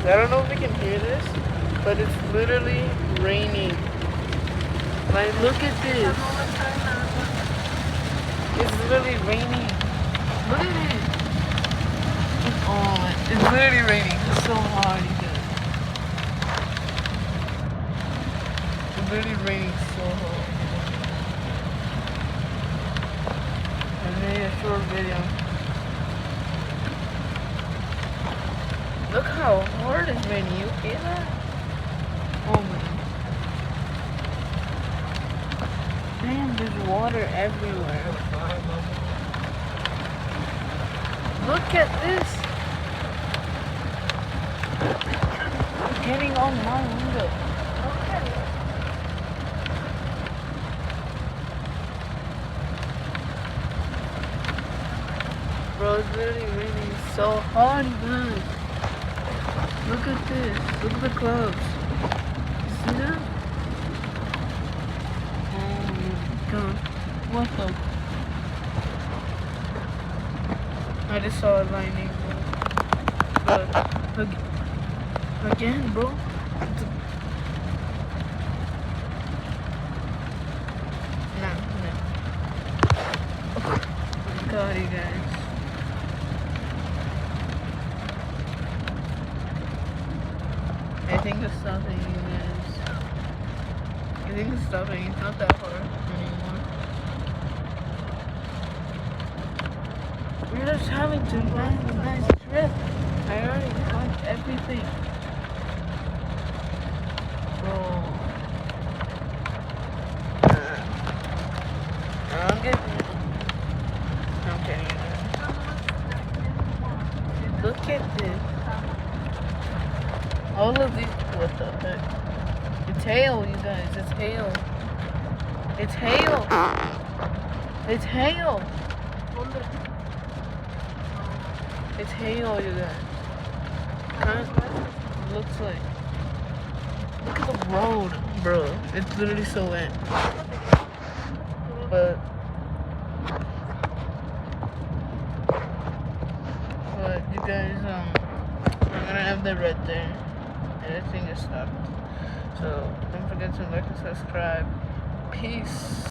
I don't know if you can hear this, but it's literally raining. Like, look at this. It's literally raining. Look at it. Oh, it's literally raining so hard, you guys. It's literally raining so hard. I made a short video. Look how hard it's raining. You hear that? Oh my. Damn, there's water everywhere. Look at this. It's getting on my window. Bro, it's literally raining so hard, guys. Look at this. Look at the clouds. See that? Oh my god. What the? I just saw it lightning, bro. But again, bro. No. Oh my god, you guys. I think it's stopping, you guys. I think it's stopping. It's not that hard anymore. We're just having to make a nice trip. I already got everything. Bro. I'm getting. I'm kidding. Look at this. All of these, what the heck? It's hail, you guys. It's hail. It's hail. It's hail. It's hail, you guys. Kind of looks like. Look at the road, bro. It's literally so wet. But you guys, I'm gonna have that right there. Everything is stopped. So don't forget to like and subscribe. Peace.